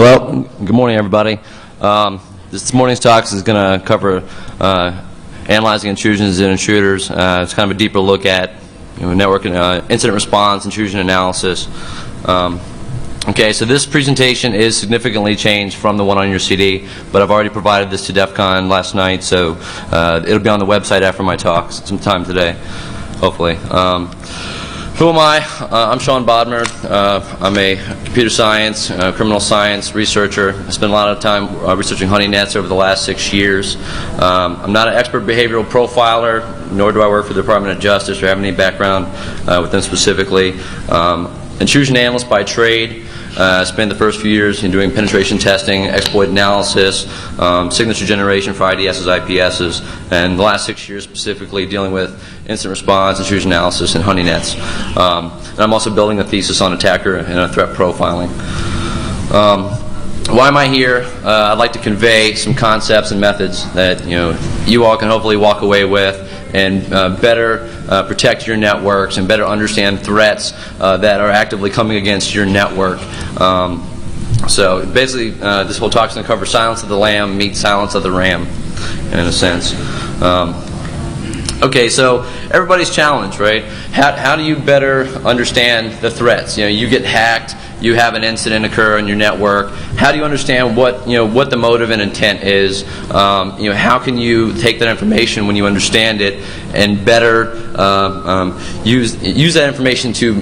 Hello, good morning everybody. This morning's talk is going to cover analyzing intrusions and intruders. It's kind of a deeper look at network and incident response, intrusion analysis. Okay, so this presentation is significantly changed from the one on your CD, but I've already provided this to DefCon last night, so it'll be on the website after my talk sometime today, hopefully. Who am I? I'm Sean Bodmer. I'm a computer science, criminal science researcher. I spent a lot of time researching honey nets over the last 6 years. I'm not an expert behavioral profiler, nor do I work for the Department of Justice or have any background with them specifically. Intrusion analyst by trade. Spent the first few years in doing penetration testing, exploit analysis, signature generation for IDSs, IPSs, and the last 6 years specifically dealing with incident response, intrusion analysis, and honey nets. And I'm also building a thesis on attacker and threat profiling. Why am I here? I'd like to convey some concepts and methods that you all can hopefully walk away with and better protect your networks and better understand threats that are actively coming against your network. So basically, this whole talk is going to cover silence of the lamb meets silence of the ram, in a sense. Okay, so everybody's challenged, right? How do you better understand the threats? You get hacked. You have an incident occur in your network. How do you understand what the motive and intent is? How can you take that information when you understand it and better use that information to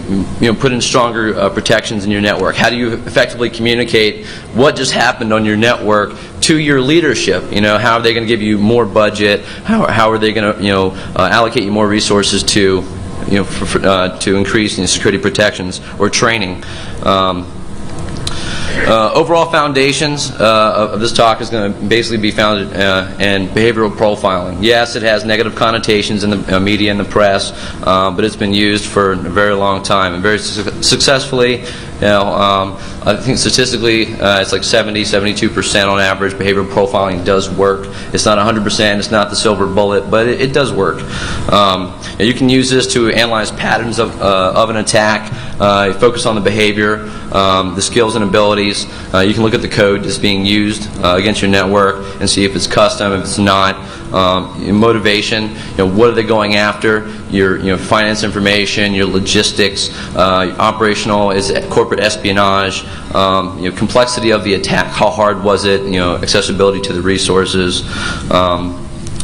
put in stronger protections in your network? How do you effectively communicate what just happened on your network to your leadership? How are they going to give you more budget? How are they going to allocate you more resources to to increase security protections or training? Overall foundations of this talk is going to basically be founded in behavioral profiling. Yes, it has negative connotations in the media and the press, but it's been used for a very long time and very successfully. I think statistically it's like 72% on average. Behavioral profiling does work. It's not 100%. It's not the silver bullet, but it does work. You can use this to analyze patterns of an attack. Focus on the behavior, the skills and abilities. You can look at the code that's being used against your network and see if it's custom, if it's not. Motivation, what are they going after? Your finance information, your logistics, operational, is it corporate espionage, complexity of the attack, how hard was it, accessibility to the resources.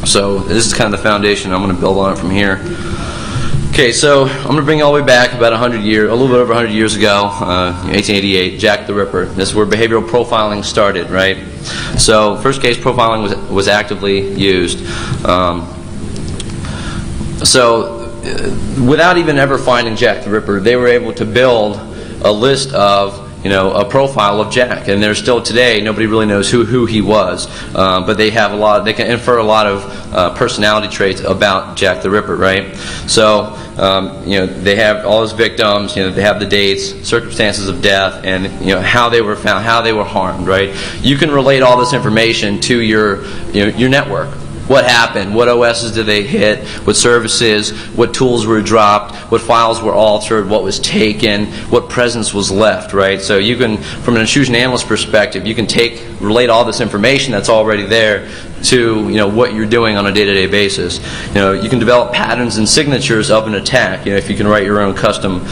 So this is kind of the foundation. I'm going to build on it from here. Okay, so I'm going to bring you all the way back about 100 years, a little bit over 100 years ago, 1888, Jack the Ripper. This is where behavioral profiling started, right? So first case profiling was actively used. Without even ever finding Jack the Ripper, they were able to build a list of a profile of Jack, and there's still today nobody really knows who he was, but they have a lot. They can infer a lot of personality traits about Jack the Ripper, right? So they have all his victims. They have the dates, circumstances of death, and how they were found, how they were harmed, right? You can relate all this information to your network. What happened? What OSs did they hit? What services? What tools were dropped? What files were altered? What was taken? What presence was left? Right. So you can, from an intrusion analyst perspective, you can relate all this information that's already there to what you're doing on a day-to-day basis. You can develop patterns and signatures of an attack. If you can write your own custom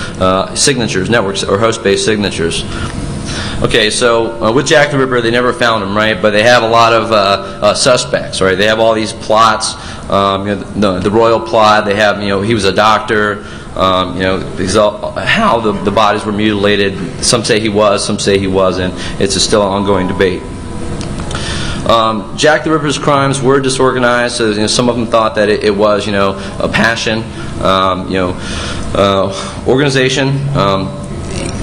signatures, networks or host-based signatures. Okay, so with Jack the Ripper, they never found him, right? But they have a lot of suspects, right? They have all these plots, the royal plot. They have, he was a doctor. How the bodies were mutilated. Some say he was, some say he wasn't. It's still an ongoing debate. Jack the Ripper's crimes were disorganized. So some of them thought that it was, a passion, organization.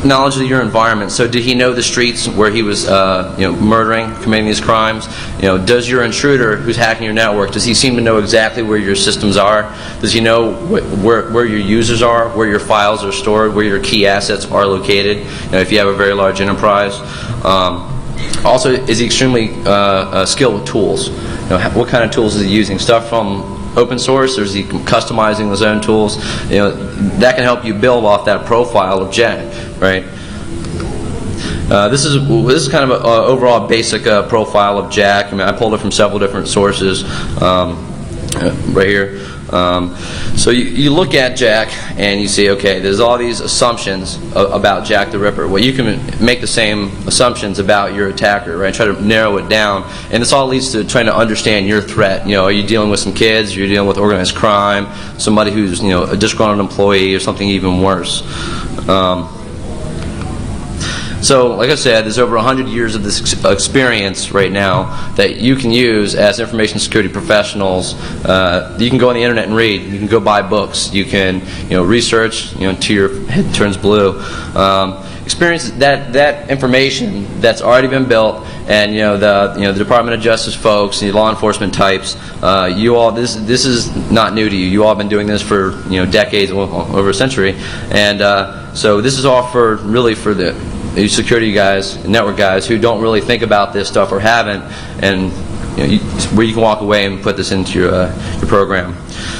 Knowledge of your environment. So did he know the streets where he was murdering, committing these crimes? Does your intruder who's hacking your network, does he seem to know exactly where your systems are? Does he know where your users are, where your files are stored, where your key assets are located, if you have a very large enterprise? Also, is he extremely skilled with tools? What kind of tools is he using? Stuff from open source, or is he customizing his own tools? That can help you build off that profile of Jack, right? This is kind of an overall basic profile of Jack. I mean, I pulled it from several different sources right here. So you look at Jack and you see, okay, there's all these assumptions about Jack the Ripper. Well, you can make the same assumptions about your attacker, right? Try to narrow it down, and this all leads to trying to understand your threat. You know, are you dealing with some kids? You're dealing with organized crime, somebody who's, you know, a disgruntled employee, or something even worse. So, like I said, there's over 100 years of this experience right now that you can use as information security professionals. You can go on the internet and read. You can go buy books. You can, you know, research, you know, until your head turns blue. Experience that information that's already been built, and the Department of Justice folks, the law enforcement types. You all, this is not new to you. You all have been doing this for decades, over a century, and so this is all really for the security guys, network guys who don't really think about this stuff or haven't, and where you can walk away and put this into your program.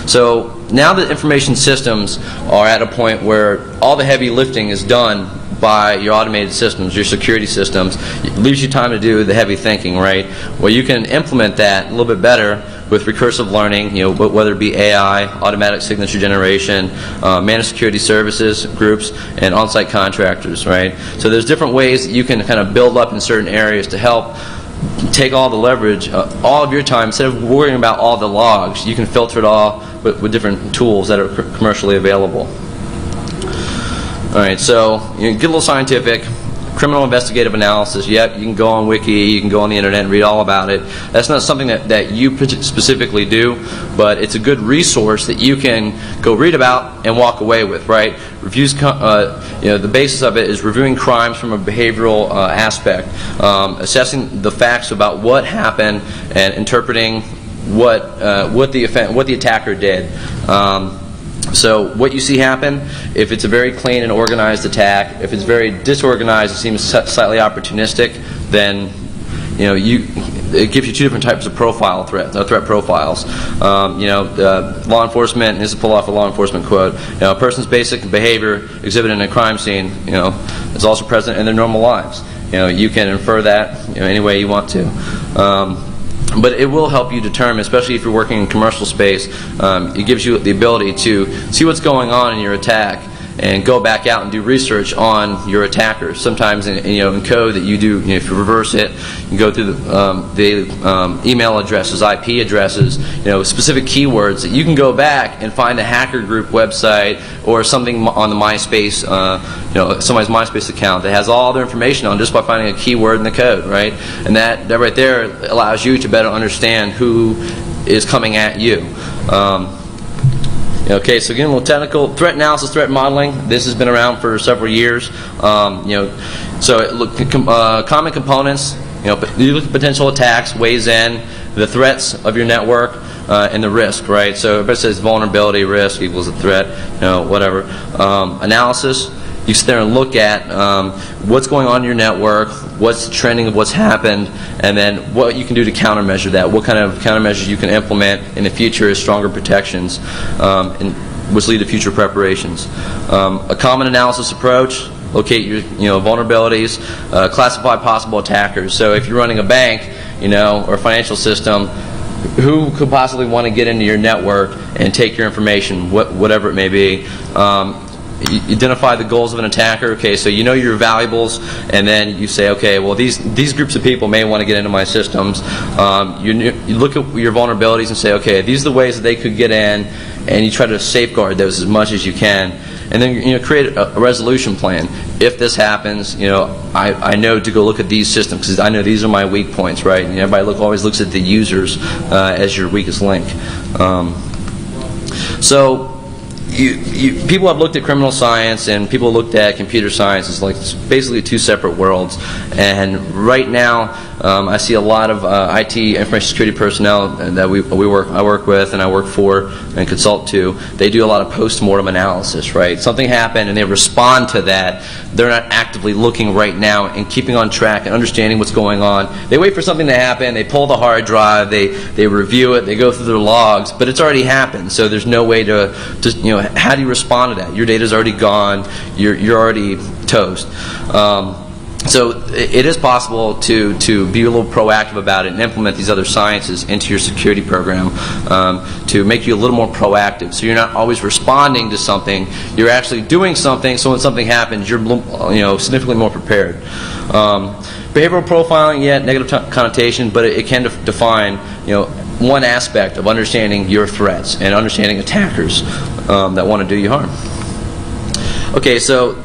So now that information systems are at a point where all the heavy lifting is done by your automated systems, your security systems, it leaves you time to do the heavy thinking, right? Well, you can implement that a little bit better with recursive learning, whether it be AI, automatic signature generation, managed security services groups, and on-site contractors, right? So there's different ways that you can kind of build up in certain areas to help take all the leverage, all of your time. Instead of worrying about all the logs, you can filter it all with different tools that are commercially available. All right, so get a little scientific. Criminal investigative analysis, yep, you can go on Wiki, you can go on the internet and read all about it. That's not something that you specifically do, but it's a good resource that you can go read about and walk away with, right? Reviews, the basis of it is reviewing crimes from a behavioral aspect, assessing the facts about what happened, and interpreting what the attacker did. So what you see happen, if it's a very clean and organized attack, if it's very disorganized, it seems slightly opportunistic, then it gives you two different types of threat profiles. Law enforcement, and this is pull off a law enforcement quote, a person's basic behavior exhibited in a crime scene, is also present in their normal lives. You can infer that any way you want to. But it will help you determine, especially if you're working in commercial space, it gives you the ability to see what's going on in your attack and go back out and do research on your attacker. Sometimes in code that you do, if you reverse it, you go through the email addresses, IP addresses, specific keywords that you can go back and find a hacker group website or something on the MySpace, somebody's MySpace account that has all their information on just by finding a keyword in the code, right? And that right there allows you to better understand who is coming at you. Okay, so again, a little technical. Threat analysis, threat modeling. This has been around for several years. Common components. You look at potential attacks, weighs in the threats of your network and the risk, right? So everybody says vulnerability, risk equals a threat, whatever. Analysis. You sit there and look at what's going on in your network, what's the trending of what's happened, and then what you can do to countermeasure that, what kind of countermeasures you can implement in the future as stronger protections, which lead to future preparations. A common analysis approach, locate your vulnerabilities, classify possible attackers. So if you're running a bank or a financial system, who could possibly want to get into your network and take your information, whatever it may be. You identify the goals of an attacker. Okay, so you know your valuables, and then you say, okay, well these groups of people may want to get into my systems. You look at your vulnerabilities and say, okay, these are the ways that they could get in, and you try to safeguard those as much as you can, and then create a resolution plan. If this happens, I know to go look at these systems because I know these are my weak points, right? And everybody always looks at the users as your weakest link. People have looked at criminal science and people looked at computer science as like basically two separate worlds. And right now, I see a lot of IT information security personnel that I work with and I work for and consult to. They do a lot of post-mortem analysis, right? Something happened and they respond to that. They're not actively looking right now and keeping on track and understanding what's going on. They wait for something to happen. They pull the hard drive. They review it. They go through their logs, but it's already happened. So there's no way to how do you respond to that? Your data's already gone. You're already toast. So it is possible to be a little proactive about it and implement these other sciences into your security program to make you a little more proactive. So you're not always responding to something; you're actually doing something. So when something happens, you're significantly more prepared. Behavioral profiling, yeah, negative connotation, but it can define one aspect of understanding your threats and understanding attackers that want to do you harm. Okay, so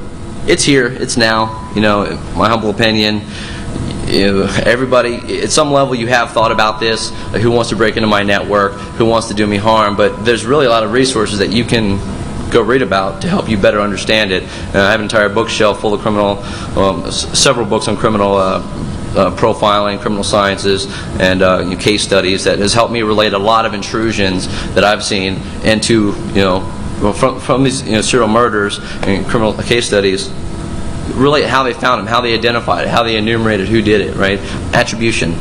it's here, it's now. My humble opinion, everybody at some level you have thought about this. Who wants to break into my network? Who wants to do me harm? But there's really a lot of resources that you can go read about to help you better understand it. I have an entire bookshelf full of several books on criminal profiling, criminal sciences, and case studies that has helped me relate a lot of intrusions that I've seen into from these serial murders and criminal case studies. Really, how they found them, how they identified it, how they enumerated who did it, right? Attribution.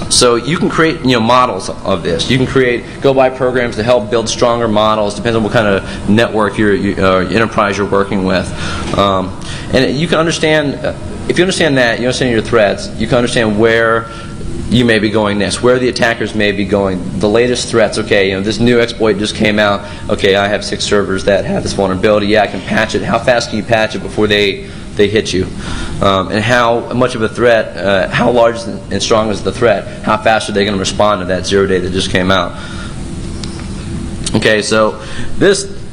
So you can create models of this. You can go by programs to help build stronger models. Depends on what kind of network enterprise you're working with. And you can understand, if you understand that, you understand your threats, you can understand where you may be going next, where the attackers may be going, the latest threats. Okay, this new exploit just came out. Okay, I have 6 servers that have this vulnerability. Yeah, I can patch it. How fast can you patch it before they hit you? And how much of a threat, how large and strong is the threat? How fast are they going to respond to that 0 day that just came out? Okay, so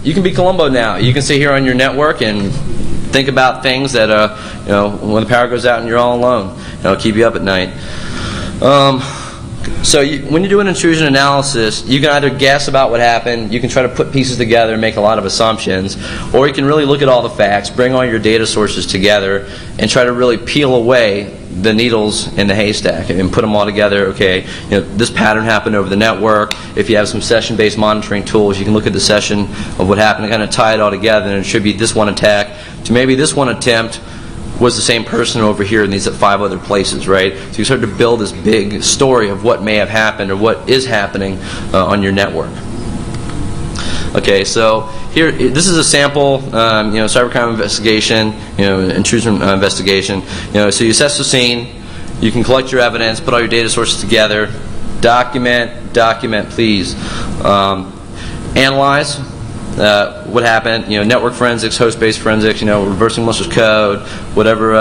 you can be Columbo now. You can sit here on your network and think about things that when the power goes out and you're all alone, it'll keep you up at night. So when you do an intrusion analysis, you can either guess about what happened, you can try to put pieces together and make a lot of assumptions, or you can really look at all the facts, bring all your data sources together, and try to really peel away the needles in the haystack and put them all together. Okay, this pattern happened over the network. If you have some session-based monitoring tools, you can look at the session of what happened and kind of tie it all together and attribute this one attack to maybe this one attempt was the same person over here in these 5 other places, right? So you start to build this big story of what may have happened or what is happening on your network. Okay, so here, this is a sample, cybercrime investigation, intrusion investigation. So you assess the scene, you can collect your evidence, put all your data sources together, document, please. Analyze. What happened? Network forensics, host-based forensics. Reversing malicious code, whatever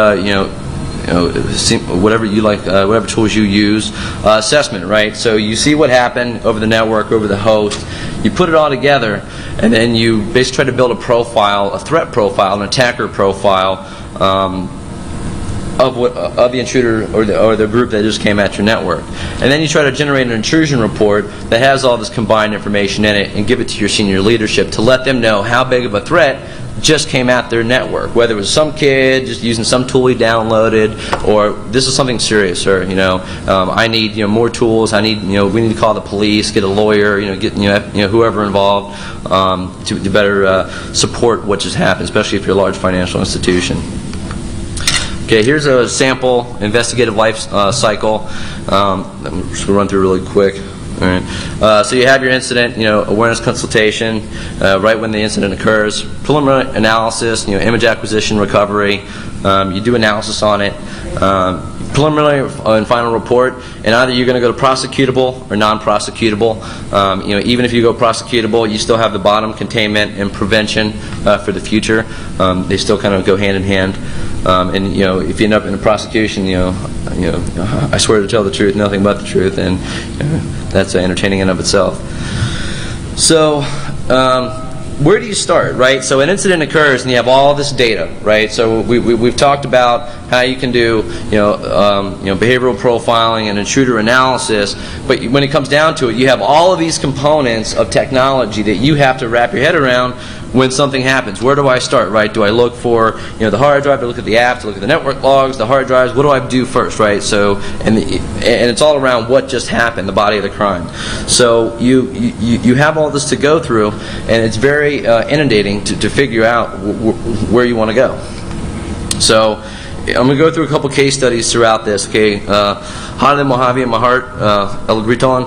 whatever you like, whatever tools you use. Assessment, right? So you see what happened over the network, over the host. You put it all together, and then you basically try to build a profile, a threat profile, an attacker profile of the intruder or the group that just came at your network. And then you try to generate an intrusion report that has all this combined information in it and give it to your senior leadership to let them know how big of a threat just came at their network. Whether it was some kid just using some tool he downloaded, or this is something serious, or I need more tools. I need we need to call the police, get a lawyer, get whoever involved to better support what just happened, especially if you're a large financial institution. Okay, here's a sample investigative life cycle. I'm just going to run through really quick. All right. So you have your incident, awareness consultation, right when the incident occurs, preliminary analysis, image acquisition, recovery. You do analysis on it, preliminary and final report, and either you're going to go to prosecutable or non-prosecutable. Even if you go prosecutable, you still have the bottom, containment and prevention for the future. They still kind of go hand in hand. And if you end up in a prosecution, I swear to tell the truth, nothing but the truth, and that's entertaining in and of itself. So, where do you start, right? So an incident occurs, and you have all this data, right? So we've talked about how you can do, behavioral profiling and intruder analysis. But when it comes down to it, you have all of these components of technology that you have to wrap your head around when something happens. Where do I start, right? Do I look for, the hard drive, to look at the app, to look at the network logs, the hard drives? What do I do first, right? So, and it's all around what just happened, the body of the crime. So you have all this to go through, and it's very inundating to figure out where you want to go. So I'm going to go through a couple case studies throughout this. Okay, Haile Mojave in my heart, El Griton,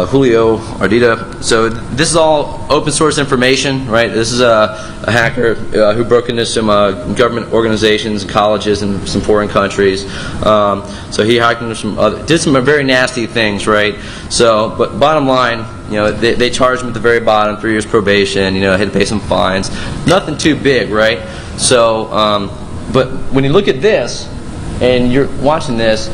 Julio Ardita. So this is all open source information, right? This is a hacker who broke into some government organizations, colleges, in some foreign countries. So he hacked into some did some very nasty things, right? So, but bottom line, you know, they charged him at the very bottom, 3 years probation. You know, had to pay some fines. Nothing too big, right? So. But when you look at this, and you're watching this,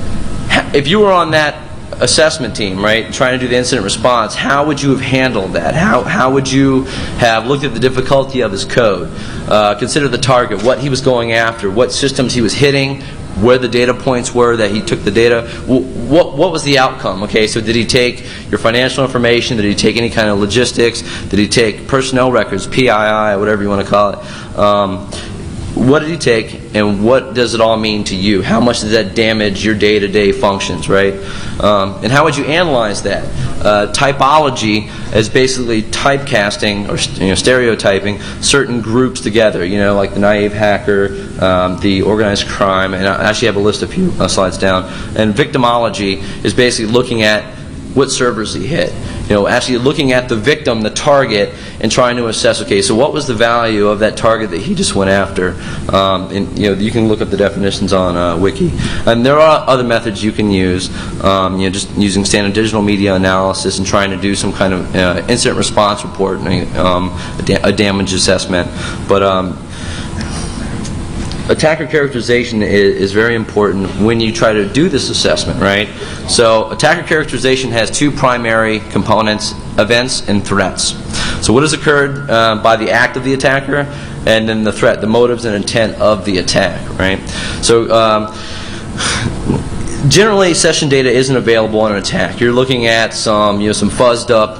if you were on that assessment team, right, trying to do the incident response, how would you have handled that? How would you have looked at the difficulty of his code, consider the target, what he was going after, what systems he was hitting, where the data points were that he took the data? What was the outcome? Okay, so did he take your financial information? Did he take any kind of logistics? Did he take personnel records, PII, whatever you want to call it? What did he take, and what does it all mean to you? How much does that damage your day-to-day functions, right? And how would you analyze that? Typology is basically typecasting or stereotyping certain groups together, you know, like the naive hacker, the organized crime, and I actually have a list of few slides down. And victimology is basically looking at what servers he hit. You know, actually looking at the victim, the target, and trying to assess, okay, so what was the value of that target that he just went after? And you know, you can look up the definitions on Wiki. And there are other methods you can use, you know, just using standard digital media analysis and trying to do some kind of incident response report, a damage assessment. But attacker characterization is very important when you try to do this assessment, right? So attacker characterization has two primary components: events and threats. So what has occurred by the act of the attacker, and then the threat, the motives and intent of the attack, right? So generally, session data isn't available on an attack. You're looking at some, you know, some fuzzed up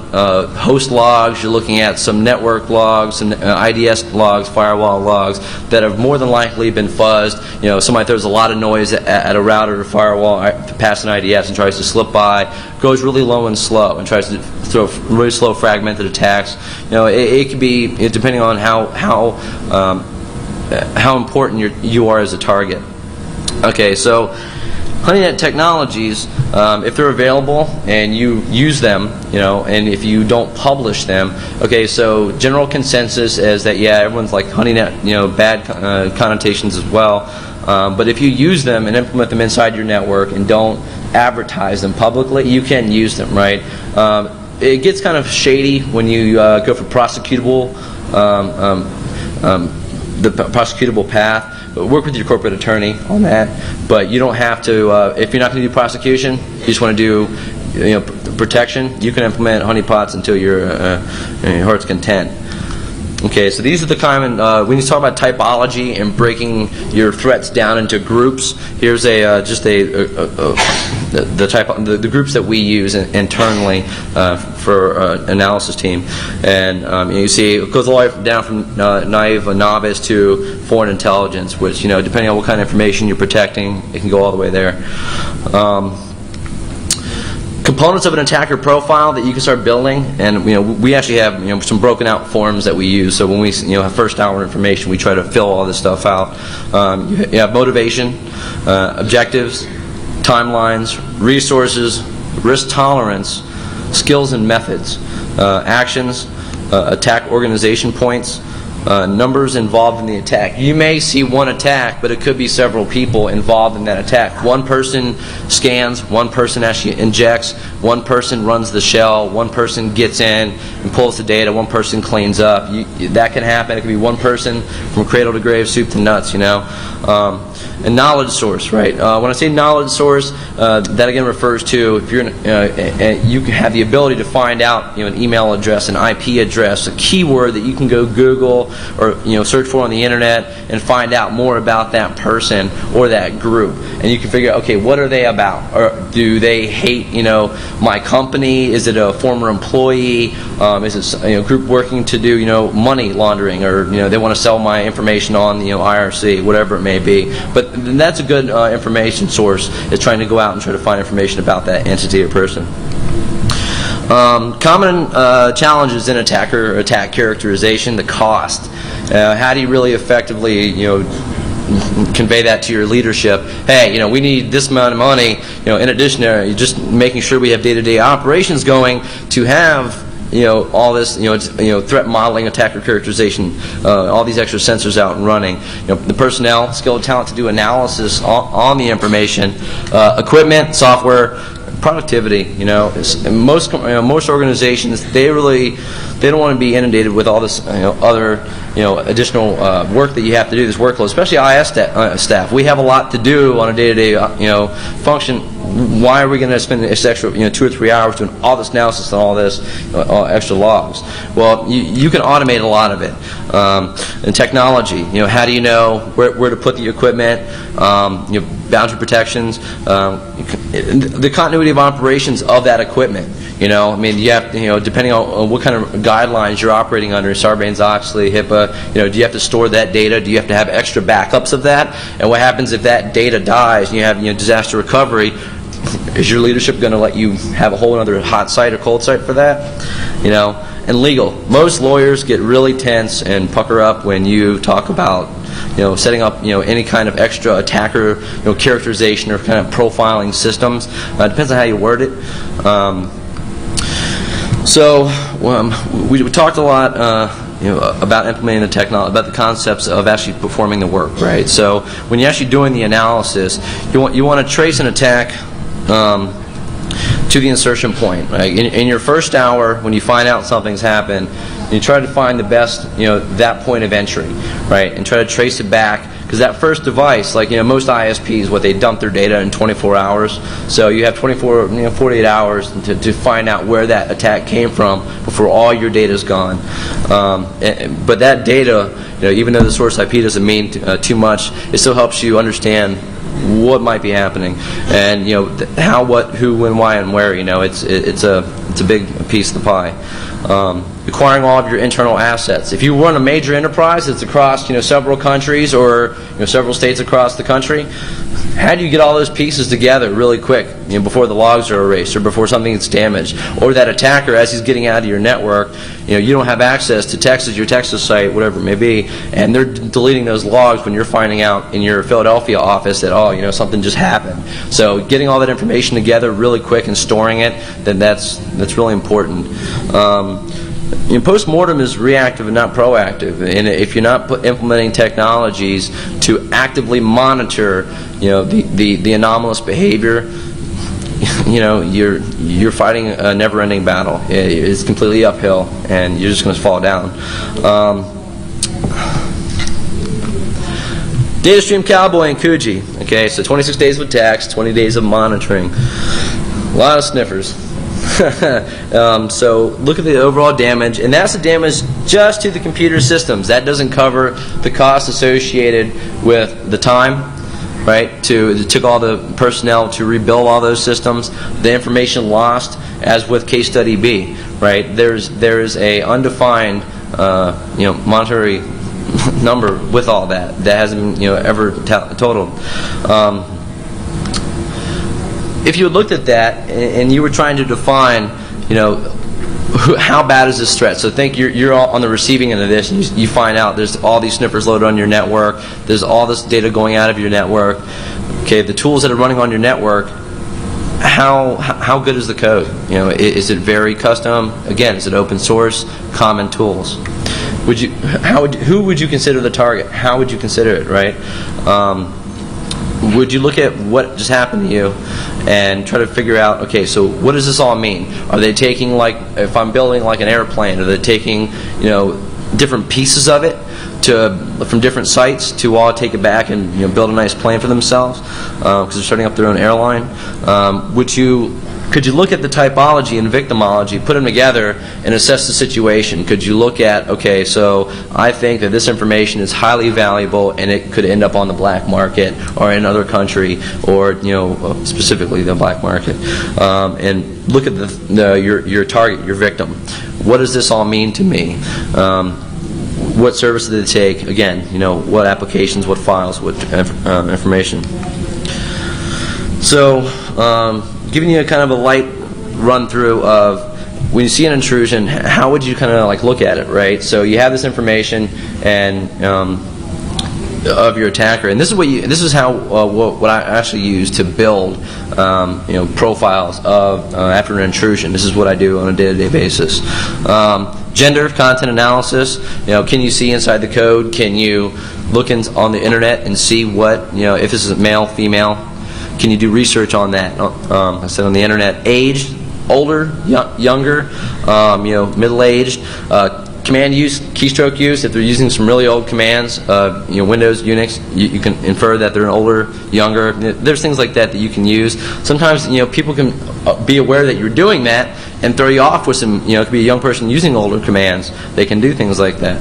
host logs. You're looking at some network logs and IDS logs, firewall logs that have more than likely been fuzzed. You know, somebody throws a lot of noise at a router or firewall past an IDS and tries to slip by, goes really low and slow, and tries to throw really slow fragmented attacks. You know, it could be, depending on how important you are as a target. Okay, so HoneyNet technologies, if they're available and you use them, you know, and if you don't publish them, okay, so general consensus is that, yeah, everyone's like HoneyNet, you know, bad connotations as well. But if you use them and implement them inside your network and don't advertise them publicly, you can use them, right? It gets kind of shady when you go for prosecutable, the prosecutable path. Work with your corporate attorney on that, but you don't have to. If you're not going to do prosecution, you just want to do, you know, protection. You can implement honeypots until your heart's content. Okay, so these are the common. When you talk about typology and breaking your threats down into groups, here's a the groups that we use internally for analysis team, and you see it goes all the way down from naive, novice to foreign intelligence, which, you know, depending on what kind of information you're protecting, it can go all the way there. Components of an attacker profile that you can start building, and, you know, we actually have, you know, some broken out forms that we use. So when we, you know, have first hour information, we try to fill all this stuff out. You have motivation, objectives, timelines, resources, risk tolerance, skills and methods, actions, attack organization points, numbers involved in the attack. You may see one attack, but it could be several people involved in that attack. One person scans, one person actually injects, one person runs the shell, one person gets in and pulls the data, one person cleans up. That can happen. It could be one person from cradle to grave, soup to nuts, you know. And knowledge source, right? When I say knowledge source, that again refers to if you're you can have the ability to find out, you know, an email address, an IP address, a keyword that you can go Google or, you know, search for on the internet and find out more about that person or that group, and you can figure out, okay, what are they about? Or do they hate, you know, my company? Is it a former employee? Is it, you know, group working to do, you know, money laundering, or, you know, they want to sell my information on, you know, IRC, whatever it may be. But that's a good information source, is trying to go out and try to find information about that entity or person. Common challenges in attack characterization: the cost. How do you really effectively, you know, convey that to your leadership. Hey, we need this amount of money. In addition to just making sure we have day-to-day operations going to have all this, threat modeling, attacker characterization, all these extra sensors out and running. The personnel, skill, and talent to do analysis on the information, equipment, software, productivity. Most organizations, they don't want to be inundated with all this other additional work that you have to do, this workload, especially IS staff. We have a lot to do on a day-to-day function. Why are we going to spend this extra 2 or 3 hours doing all this analysis and all this extra logs? Well, you can automate a lot of it. And technology, how do you know where to put the equipment? Boundary protections, the continuity of operations of that equipment. You have, depending on what kind of guidelines you're operating under, Sarbanes-Oxley, HIPAA, do you have to store that data? Do you have to have extra backups of that? And what happens if that data dies and you have, disaster recovery? Is your leadership going to let you have a whole other hot site or cold site for that? And legal. Most lawyers get really tense and pucker up when you talk about setting up any kind of extra attacker characterization or kind of profiling systems. Depends on how you word it. We talked a lot about implementing the technology, about the concepts of actually performing the work, right? So when you're actually doing the analysis, you want to trace an attack to the insertion point. Right? In your first hour, when you find out something's happened, you try to find the best, that point of entry, right? And try to trace it back, because that first device, like most ISPs, they dump their data in 24 hours. So you have 48 hours to find out where that attack came from before all your data is gone. But that data, even though the source IP doesn't mean too much, it still helps you understand what might be happening, and how, what, who, when, why, and where. It's a big piece of the pie. Acquiring all of your internal assets. If you run a major enterprise that's across several countries or several states across the country, how do you get all those pieces together really quick before the logs are erased or before something gets damaged? Or that attacker, as he's getting out of your network, you don't have access to Texas, your Texas site, whatever it may be, and they're deleting those logs when you're finding out in your Philadelphia office that something just happened. So getting all that information together really quick and storing it, then that's really important. Post-mortem is reactive and not proactive, and if you're not implementing technologies to actively monitor the anomalous behavior, you're fighting a never-ending battle. It's completely uphill, and you're just going to fall down. Data stream cowboy and Kuji. Okay, so 26 days of attacks, 20 days of monitoring. A lot of sniffers. So look at the overall damage, and that's the damage just to the computer systems. That doesn't cover the cost associated with the time, right? It took all the personnel to rebuild all those systems. The information lost, as with case study B, right? There's a undefined monetary number with all that hasn't been ever totaled. If you looked at that and you were trying to define, how bad is this threat? So think you're all on the receiving end of this, and you find out there's all these sniffers loaded on your network. There's all this data going out of your network. Okay, the tools that are running on your network, how good is the code? Is it very custom? Again, is it open source? Common tools? Who would you consider the target? How would you consider it, right? Would you look at what just happened to you and try to figure out, okay, so what does this all mean? Are they taking, if I'm building like an airplane, are they taking, different pieces of it from different sites to all take it back and build a nice plane for themselves because they're starting up their own airline? Could you look at the typology and victimology, put them together, and assess the situation? Could you look at, okay, so I think that this information is highly valuable and it could end up on the black market or in another country, or specifically the black market, and look at your target, your victim. What does this all mean to me? What services do they take? Again, what applications, what files, what information. So. Giving you a kind of a light run through of when you see an intrusion, how would you kind of look at it, right? So you have this information, and of your attacker. And this is how what I actually use to build profiles of after an intrusion. This is what I do on a day-to-day basis. Gender content analysis. Can you see inside the code? Can you look on the internet and see what if this is male, female? Can you do research on that? I said on the internet. Age, older, younger, middle-aged. Command use, keystroke use. If they're using some really old commands, Windows, Unix, you can infer that they're older, younger. There's things like that you can use. Sometimes people can be aware that you're doing that and throw you off with some. It could be a young person using older commands. They can do things like that.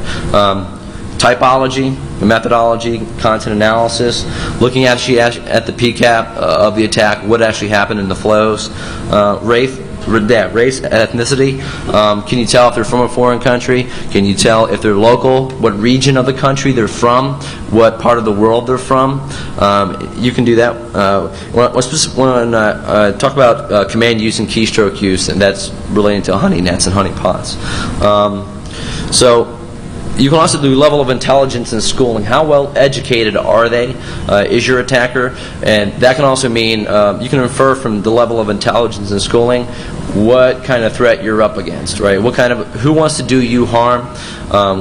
Typology, methodology, content analysis, looking at the PCAP of the attack, what actually happened in the flows, race, ethnicity. Can you tell if they're from a foreign country? Can you tell if they're local? What region of the country they're from? What part of the world they're from? You can do that. When I talk about command use and keystroke use, and that's relating to honey nets and honey pots. So you can also do level of intelligence and schooling. How well educated are they? Is your attacker? And that can also mean you can infer from the level of intelligence and schooling what kind of threat you're up against, right? Who wants to do you harm?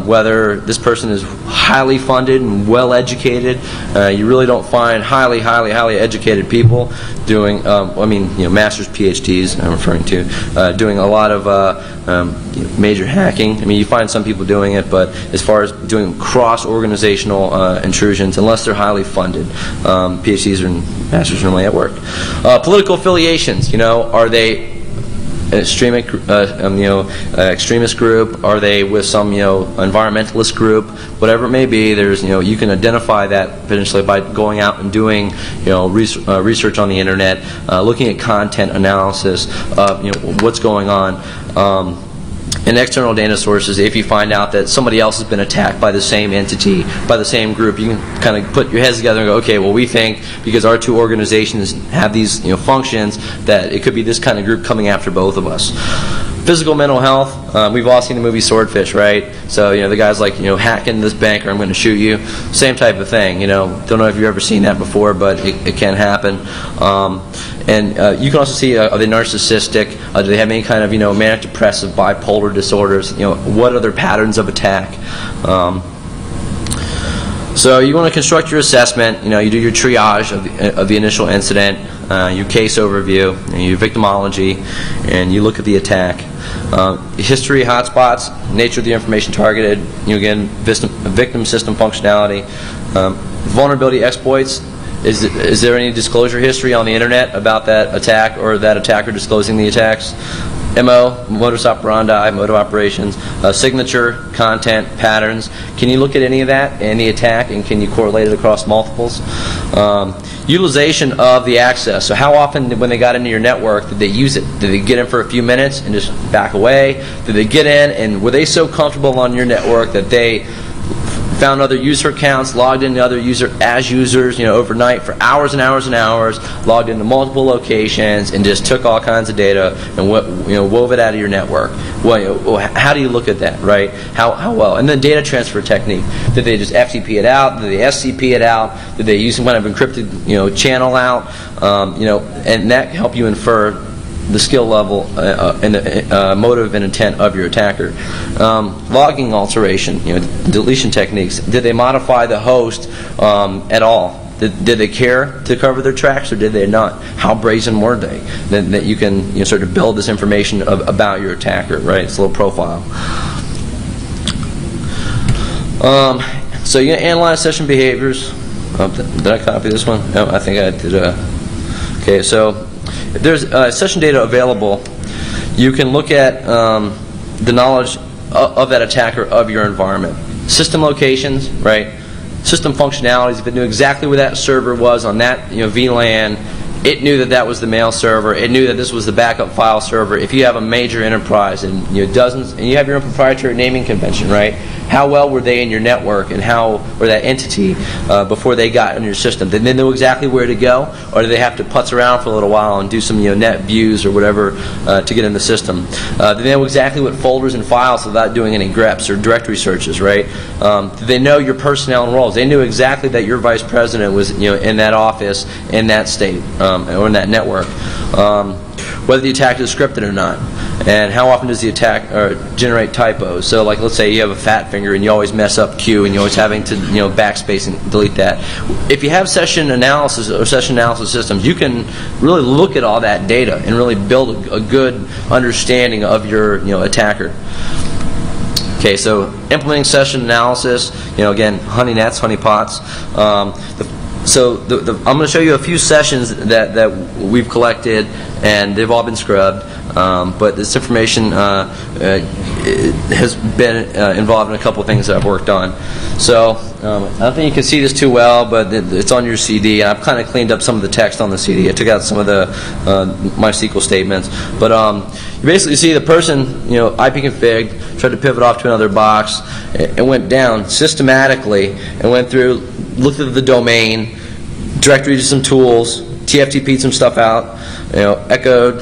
Whether this person is highly funded and well educated. You really don't find highly educated people doing, masters, PhDs, I'm referring to, doing a lot of major hacking. You find some people doing it, but as far as doing cross-organizational intrusions, unless they're highly funded, PhDs and masters are normally at work. Political affiliations, are they an extremist group? Are they with some environmentalist group? Whatever it may be, there's you can identify that potentially by going out and doing research on the internet, looking at content analysis of what's going on. And external data sources, if you find out that somebody else has been attacked by the same entity, by the same group, you can kind of put your heads together and go, okay, well, we think because our two organizations have these functions that it could be this kind of group coming after both of us. Physical mental health, we've all seen the movie Swordfish, right? So the guy's like, hack into this bank or I'm going to shoot you. Same type of thing, Don't know if you've ever seen that before, but it can happen. And you can also see, are they narcissistic? Do they have any kind of manic depressive, bipolar disorders? What are their patterns of attack? So you want to construct your assessment. You do your triage of the initial incident, your case overview, and your victimology, and you look at the attack. History, hotspots, nature of the information targeted. Again, victim system functionality, vulnerability exploits. Is there any disclosure history on the internet about that attack or that attacker disclosing the attacks? MO, modus operandi, mode of operations, signature, content, patterns. Can you look at any of that in the attack, and can you correlate it across multiples? Utilization of the access. So how often when they got into your network did they use it? Did they get in for a few minutes and just back away? Did they get in and were they so comfortable on your network that they found other user accounts, logged into other users, overnight for hours and hours and hours, logged into multiple locations, and just took all kinds of data and wove it out of your network? Well, how do you look at that, right? How well? And then data transfer technique. Did they just FTP it out? Did they SCP it out? Did they use some kind of encrypted channel out? And that can help you infer the skill level and the motive and intent of your attacker. Logging alteration, deletion techniques. Did they modify the host at all? Did they care to cover their tracks, or did they not? How brazen were they? That you can sort of build this information about your attacker, right? It's a little profile. So you analyze session behaviors. Did I copy this one? No, I think I did. Okay, so if there's session data available, you can look at the knowledge of that attacker of your environment. System locations, right? System functionalities. If it knew exactly where that server was on that VLAN, it knew that that was the mail server. It knew that this was the backup file server. If you have a major enterprise and dozens, and you have your own proprietary naming convention, right? how well were they in your network and or that entity before they got in your system? Did they know exactly where to go, or did they have to putz around for a little while and do some net views or whatever to get in the system? Did they know exactly what folders and files without doing any greps or directory searches, right? Did they know your personnel and roles? They knew exactly that your vice president was in that office, in that state, or in that network. Whether the attack is scripted or not, and how often does the attack generate typos. So like, let's say you have a fat finger and you always mess up Q and you're always having to backspace and delete that. If you have session analysis or session analysis systems, you can really look at all that data and really build a good understanding of your attacker. Okay, so implementing session analysis, again, honey nets, honey pots. I'm going to show you a few sessions that we've collected, and they've all been scrubbed. But this information has been involved in a couple of things that I've worked on. So I don't think you can see this too well, but it's on your CD. I've kind of cleaned up some of the text on the CD. I took out some of the MySQL statements. But you basically see the person, IP config, tried to pivot off to another box, and went down systematically and went through, looked at the domain, directory to some tools, TFTP'd some stuff out, echoed,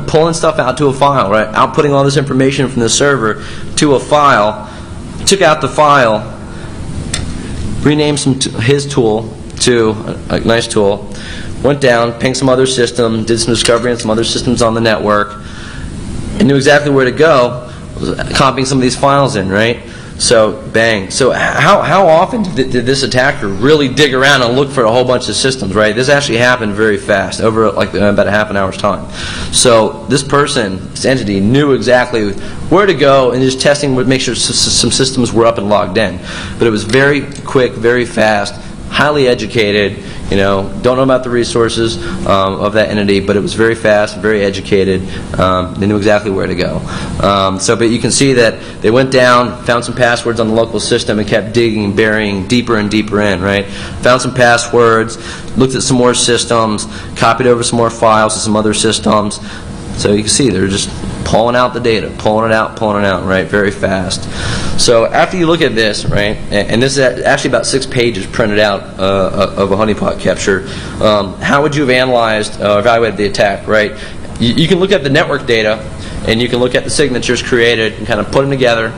pulling stuff out to a file, right? Outputting all this information from the server to a file, took out the file, renamed his tool to a nice tool, went down, pinged some other system, did some discovery on some other systems on the network, and knew exactly where to go, copying some of these files in, right? So, bang. So how often did this attacker really dig around and look for a whole bunch of systems, right? This actually happened very fast, over about a half an hour's time. So this person, this entity, knew exactly where to go, and just testing would make sure some systems were up and logged in. But it was very quick, very fast, highly educated. Don't know about the resources of that entity, but it was very fast, very educated. They knew exactly where to go. But you can see that they went down, found some passwords on the local system, and kept digging and burying deeper and deeper in, right? Found some passwords, looked at some more systems, copied over some more files to some other systems. So you can see they're just pulling out the data, pulling it out, right, very fast. So after you look at this, right, and this is actually about 6 pages printed out of a honeypot capture, how would you have analyzed or evaluated the attack, right? You can look at the network data, and you can look at the signatures created and kind of put them together,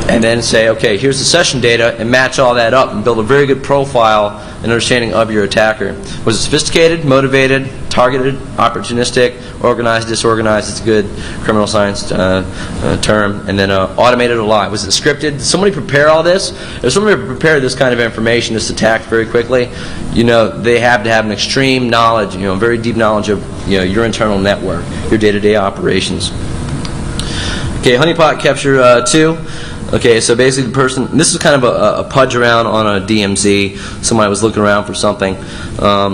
and then say, okay, here's the session data, and match all that up and build a very good profile and understanding of your attacker. Was it sophisticated, motivated, targeted, opportunistic, organized, disorganized? It's a good criminal science term. And then automated or live. Was it scripted? Did somebody prepare all this? If somebody prepared this kind of information, this attack very quickly, they have to have an extreme knowledge, very deep knowledge of your internal network, your day-to-day operations. Okay, honeypot capture 2. Okay, so basically the person, this is kind of a pudge around on a DMZ. Somebody was looking around for something.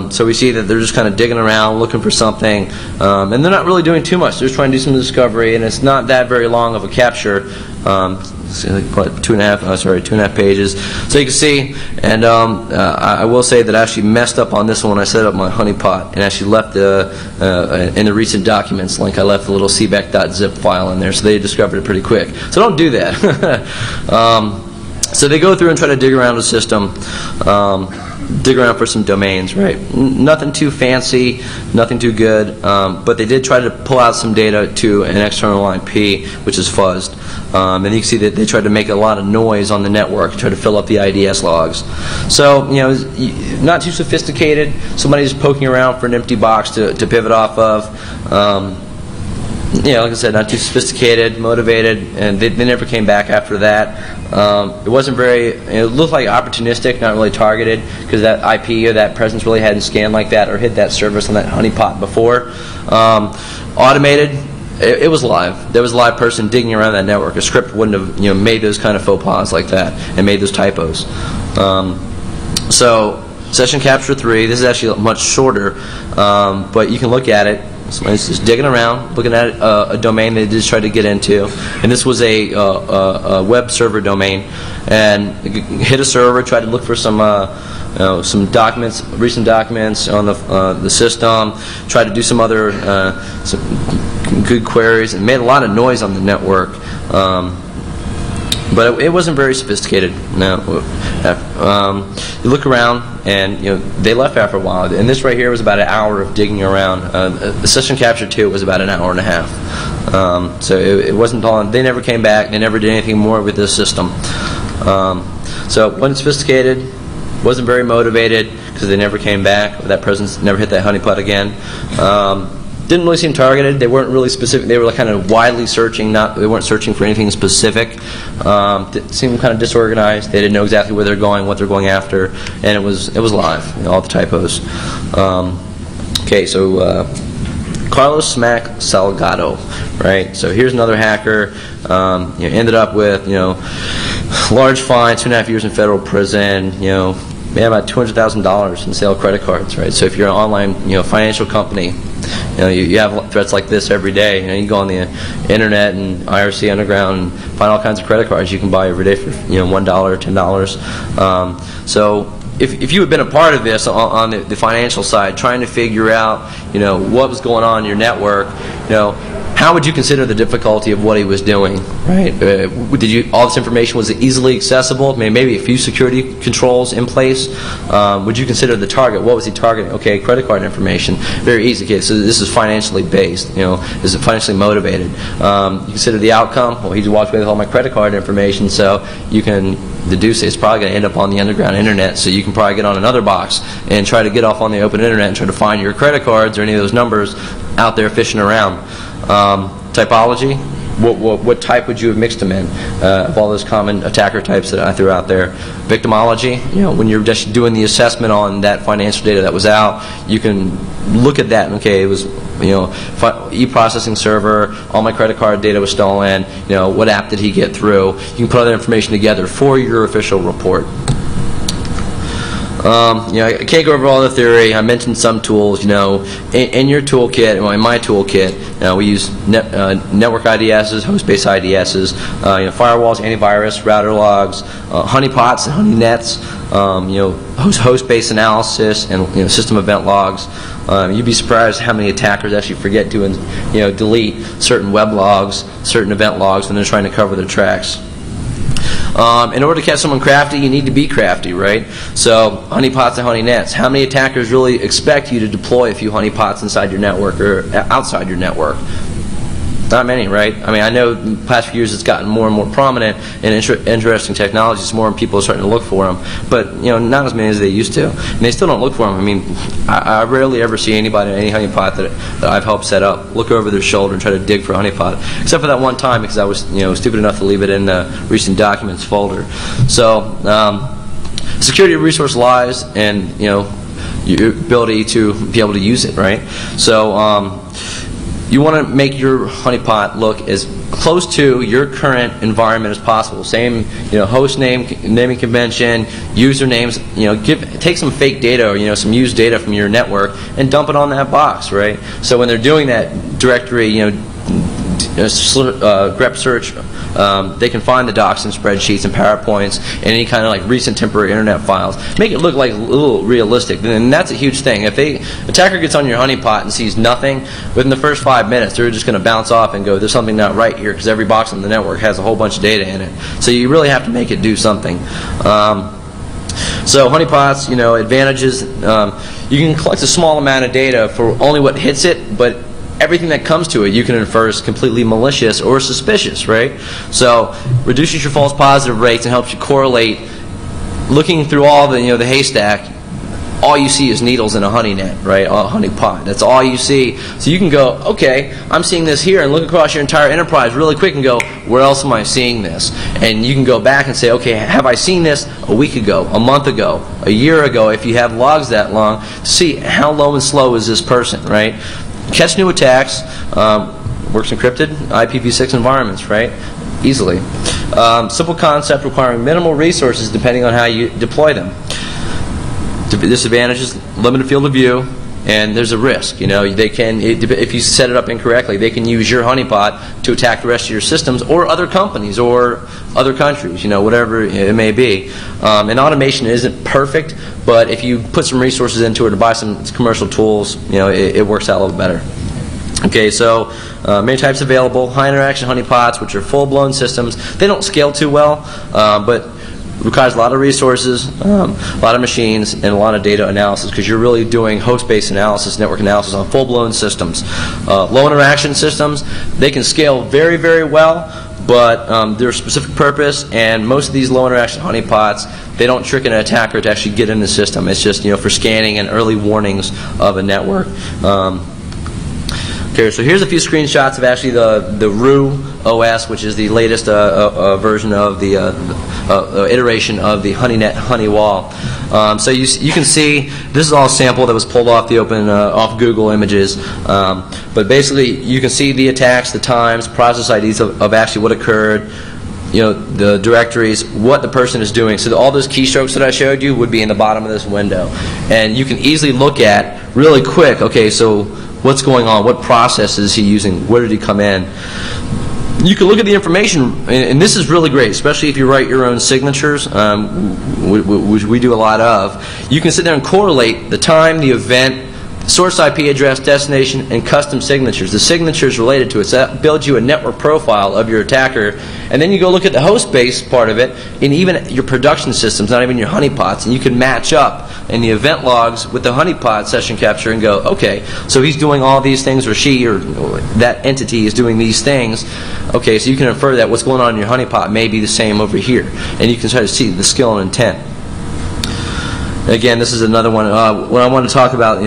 So we see that they're just kind of digging around, looking for something, and they're not really doing too much. They're just trying to do some discovery, and it's not that very long of a capture. What, 2.5 pages. So you can see, and I will say that I actually messed up on this one when I set up my honeypot, and actually left in the recent documents link, I left the little cbec.zip file in there, so they discovered it pretty quick. So don't do that. So they go through and try to dig around the system, dig around for some domains, right? Nothing too fancy, nothing too good, but they did try to pull out some data to an external IP, which is fuzzed. And you can see that they tried to make a lot of noise on the network, try to fill up the IDS logs. So, not too sophisticated. Somebody's poking around for an empty box to pivot off of. Like I said, not too sophisticated, motivated, and they never came back after that. It wasn't very, it looked like opportunistic, not really targeted, because that IP or that presence really hadn't scanned like that or hit that service on that honeypot before. Automated, it was live. There was a live person digging around that network. A script wouldn't have made those kind of faux pas like that and made those typos. So session capture 3, this is actually much shorter, but you can look at it. Somebody's just digging around, looking at a domain they just tried to get into, and this was a web server domain, and hit a server, tried to look for some documents, recent documents on the system, tried to do some other some good queries, and made a lot of noise on the network. but it wasn't very sophisticated. No, you look around, and they left after a while. And this right here was about an hour of digging around. The session capture 2 was about an hour and a half. So it wasn't long. They never came back. They never did anything more with this system. So it wasn't sophisticated, wasn't very motivated because they never came back. That person never hit that honeypot again. Didn't really seem targeted. They weren't really specific. They were kind of widely searching. They weren't searching for anything specific. Seemed kind of disorganized. They didn't know exactly where they're going, what they're going after, and it was live. All the typos. Okay, so Carlos Smack Salgado, right? So here's another hacker. Ended up with large fine, 2.5 years in federal prison. They have about $200,000 in sale of credit cards, right? So if you're an online, financial company, you have threats like this every day. You go on the internet and IRC Underground and find all kinds of credit cards you can buy every day for $1, $10. So if you had been a part of this on the financial side, trying to figure out what was going on in your network, how would you consider the difficulty of what he was doing, right? All this information, was it easily accessible? Maybe a few security controls in place. Would you consider the target? What was he targeting? Okay, credit card information. Very easy. Okay, so this is financially based. Is it financially motivated? You consider the outcome. Well, he walked away with all my credit card information, so you can deduce it's probably going to end up on the underground internet. So you can probably get on another box and try to get off on the open internet and try to find your credit cards or any of those numbers out there fishing around. Typology, what type would you have mixed them in of all those common attacker types that I threw out there? Victimology, when you're just doing the assessment on that financial data that was out, you can look at that and, okay, it was e-processing server, all my credit card data was stolen, what app did he get through? You can put all that information together for your official report. I can't go over all the theory. I mentioned some tools. In your toolkit, in my toolkit, we use network IDSs, host-based IDSs, firewalls, antivirus, router logs, honeypots and honeynets, host-based analysis, and system event logs. You'd be surprised how many attackers actually forget to delete certain web logs, certain event logs when they're trying to cover their tracks. In order to catch someone crafty, you need to be crafty, right? So honeypots and honeynets. How many attackers really expect you to deploy a few honeypots inside your network or outside your network? Not many, right? I know in the past few years it's gotten more and more prominent and interesting technologies. More people are starting to look for them, but not as many as they used to. And they still don't look for them. I rarely ever see anybody in any honeypot that I've helped set up look over their shoulder and try to dig for a honeypot, except for that one time because I was stupid enough to leave it in the recent documents folder. So security of resource lies in your ability to be able to use it, right? So you want to make your honeypot look as close to your current environment as possible. Same, host name, naming convention, usernames. Take some fake data or some used data from your network and dump it on that box, right? So when they're doing that directory, grep search, they can find the docs and spreadsheets and PowerPoints and any kind of recent temporary internet files. Make it look like a little realistic, and that's a huge thing. If attacker gets on your honeypot and sees nothing within the first 5 minutes, they're just going to bounce off and go, "There's something not right here," because every box on the network has a whole bunch of data in it. So you really have to make it do something. So honeypots, advantages. You can collect a small amount of data for only what hits it, but everything that comes to it you can infer is completely malicious or suspicious, right? So reduces your false positive rates and helps you correlate. Looking through all the haystack, all you see is needles in a honey net, right? A honey pot. That's all you see. So you can go, okay, I'm seeing this here, and look across your entire enterprise really quick and go, where else am I seeing this? And you can go back and say, okay, have I seen this a week ago, a month ago, a year ago, if you have logs that long, to see how low and slow is this person, right? Catch new attacks, works encrypted, IPv6 environments, right? Easily. Simple concept requiring minimal resources depending on how you deploy them. Disadvantages, limited field of view, and there's a risk. They can, if you set it up incorrectly, they can use your honeypot to attack the rest of your systems or other companies or other countries, whatever it may be. And automation isn't perfect, but if you put some resources into it to buy some commercial tools, it works out a little better. Okay, so many types available. High interaction honeypots, which are full-blown systems. They don't scale too well, but requires a lot of resources, a lot of machines, and a lot of data analysis, because you're really doing host-based analysis, network analysis on full-blown systems. Low interaction systems, they can scale very, very well, but they're a specific purpose, and most of these low interaction honeypots, they don't trick an attacker to actually get in the system. It's just, for scanning and early warnings of a network. Okay, so here's a few screenshots of actually the RU OS, which is the latest version of the iteration of the HoneyNet Honeywall. So you can see this is all a sample that was pulled off the off Google Images, but basically you can see the attacks, the times, process IDs of actually what occurred. The directories, what the person is doing. So all those keystrokes that I showed you would be in the bottom of this window, and you can easily look at really quick. Okay, so what's going on? What process is he using? Where did he come in? You can look at the information, and this is really great, especially if you write your own signatures, which we do a lot of. You can sit there and correlate the time, the event, source IP address, destination, and custom signatures. The signatures related to it. So that builds you a network profile of your attacker. And then you go look at the host-based part of it, and even your production systems, not even your honeypots, and you can match up in the event logs with the honeypot session capture and go, okay, so he's doing all these things, or she, or that entity is doing these things. Okay, so you can infer that what's going on in your honeypot may be the same over here, and you can try to see the skill and intent. Again, this is another one. When I want to talk about,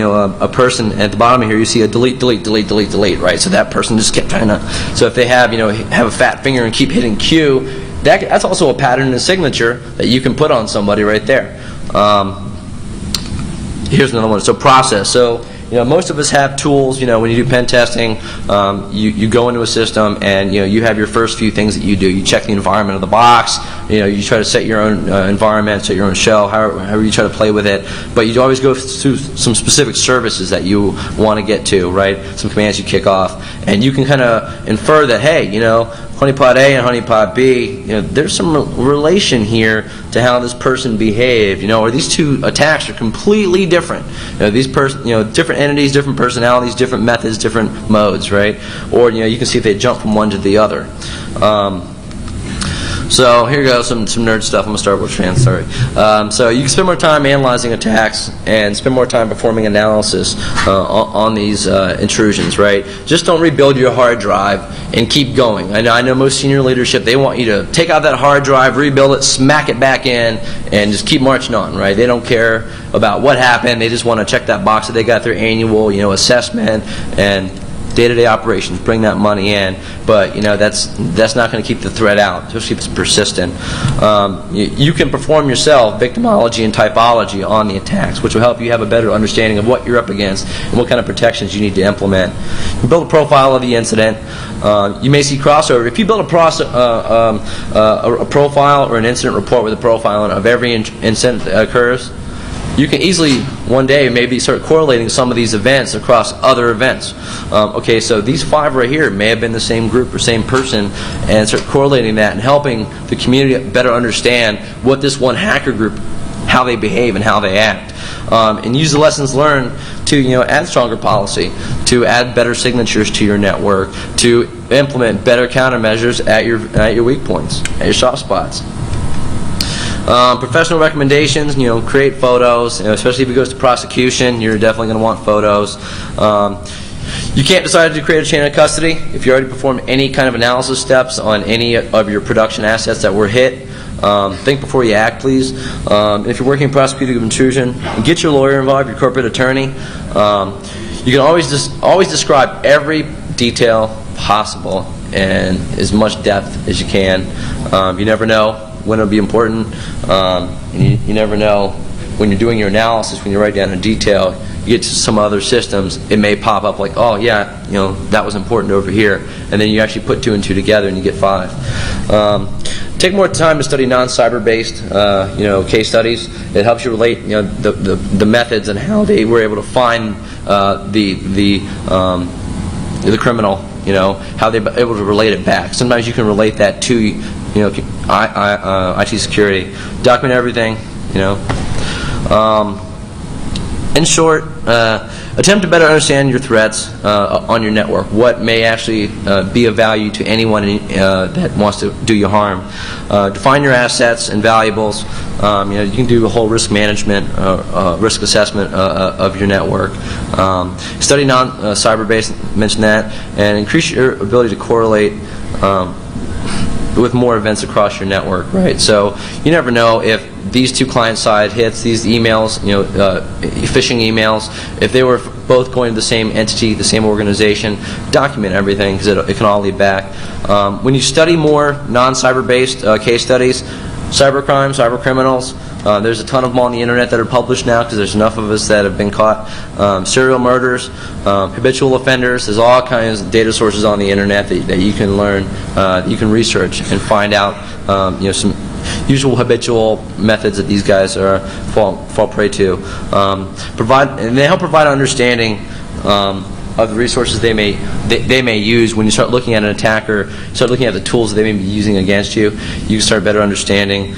a person at the bottom of here, you see a delete, delete, delete, delete, delete, right? So that person just kept trying to. So if they have, have a fat finger and keep hitting Q, that's also a pattern and a signature that you can put on somebody right there. Here's another one. So process. So most of us have tools. When you do pen testing, you go into a system and you have your first few things that you do. You check the environment of the box. You try to set your own environment, set your own shell, however you try to play with it. But you always go through some specific services that you want to get to, right? Some commands you kick off, and you can kind of infer that, hey, honeypot A and honeypot B, there's some relation here to how this person behaved, or these two attacks are completely different. These different entities, different personalities, different methods, different modes, right? Or you can see if they jump from one to the other. So here goes some nerd stuff. I'm going to start with trans, sorry. So you can spend more time analyzing attacks and spend more time performing analysis on these intrusions, right? Just don't rebuild your hard drive and keep going. I know most senior leadership, they want you to take out that hard drive, rebuild it, smack it back in, and just keep marching on, right? They don't care about what happened. They just want to check that box that they got their annual, assessment and day-to-day operations, bring that money in, but that's not going to keep the threat out, especially if it's persistent. You can perform yourself victimology and typology on the attacks, which will help you have a better understanding of what you're up against and what kind of protections you need to implement. You can build a profile of the incident. You may see crossover. If you build a profile or an incident report with a profile of every incident that occurs, you can easily one day maybe start correlating some of these events across other events. Okay, so these 5 right here may have been the same group or same person, and start correlating that and helping the community better understand what this one hacker group, how they behave and how they act. And use the lessons learned to add stronger policy, to add better signatures to your network, to implement better countermeasures at your weak points, at your soft spots. Professional recommendations, create photos, especially if it goes to prosecution, you're definitely going to want photos. You can't decide to create a chain of custody if you already performed any kind of analysis steps on any of your production assets that were hit. Think before you act, please. If you're working in prosecutive intrusion, get your lawyer involved, your corporate attorney. You can always describe every detail possible and as much depth as you can. You never know when it'll be important. You never know when you're doing your analysis, when you write down a detail, you get to some other systems, it may pop up like, oh yeah, that was important over here, and then you actually put 2 and 2 together and you get 5. Take more time to study non-cyber based case studies. It helps you relate the methods and how they were able to find the criminal, how they were able to relate it back. Sometimes you can relate that to IT security. Document everything, In short, attempt to better understand your threats on your network. What may actually be of value to anyone that wants to do you harm. Define your assets and valuables. You can do a whole risk management, risk assessment of your network. Study cyber-based, mention that, and increase your ability to correlate with more events across your network, right? So you never know if these two client-side hits, these emails, phishing emails, if they were both going to the same entity, the same organization, document everything because it can all lead back. When you study more non-cyber-based case studies, cybercrime, cyber criminals, there's a ton of them on the internet that are published now because there's enough of us that have been caught. Serial murders, habitual offenders, there's all kinds of data sources on the internet that you can learn, you can research and find out some usual habitual methods that these guys fall prey to. And they help provide understanding of the resources they may use. When you start looking at an attacker, start looking at the tools that they may be using against you, you can start better understanding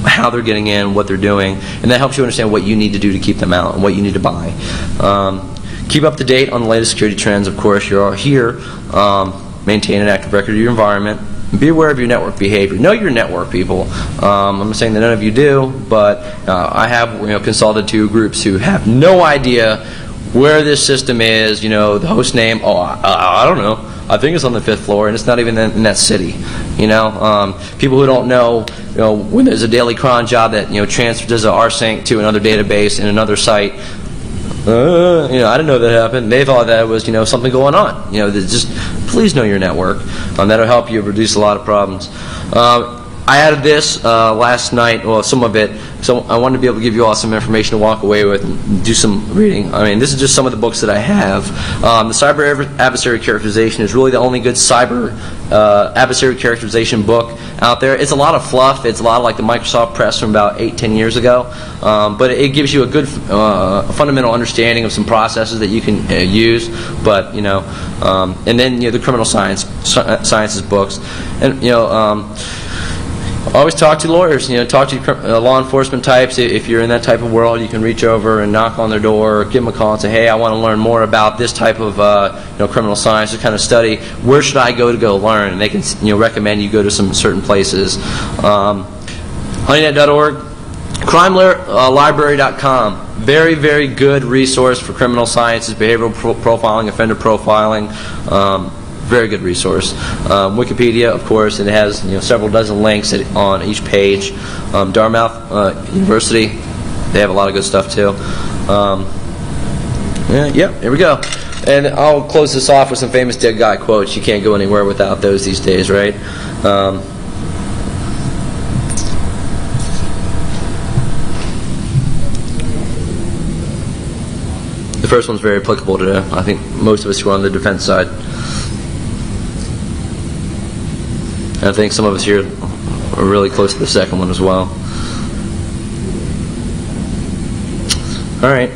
how they're getting in, what they're doing, and that helps you understand what you need to do to keep them out and what you need to buy. Keep up to date on the latest security trends, of course. You're here. Maintain an active record of your environment. Be aware of your network behavior. Know your network, people. I'm not saying that none of you do, but I have consulted to groups who have no idea where this system is, the host name. Oh, I don't know. I think it's on the 5th floor, and it's not even in that city. People who don't know, when there's a daily cron job that transfers a rsync to another database in another site. I didn't know that happened. They thought that was something going on. Just please know your network. That'll help you reduce a lot of problems. I added this last night, well, some of it, so I wanted to be able to give you all some information to walk away with and do some reading. I mean, this is just some of the books that I have. The Cyber Adversary Characterization is really the only good cyber adversary characterization book out there. It's a lot of fluff. It's a lot like the Microsoft Press from about 8-10 years ago, but it gives you a good fundamental understanding of some processes that you can use. But and then the criminal sciences books, and always talk to lawyers. Talk to law enforcement types. If you're in that type of world, you can reach over and knock on their door, or give them a call and say, "Hey, I want to learn more about this type of criminal science, this kind of study. Where should I go to learn?" And they can recommend you go to some certain places. Honeynet.org, CrimeLibrary.com. Very, very good resource for criminal sciences, behavioral profiling, offender profiling. Very good resource. Wikipedia, of course, and it has several dozen links on each page. Dartmouth University, they have a lot of good stuff too. Here we go. And I'll close this off with some famous dead guy quotes. You can't go anywhere without those these days, right? The first one's very applicable today. I think most of us who are on the defense side. I think some of us here are really close to the second one as well. All right.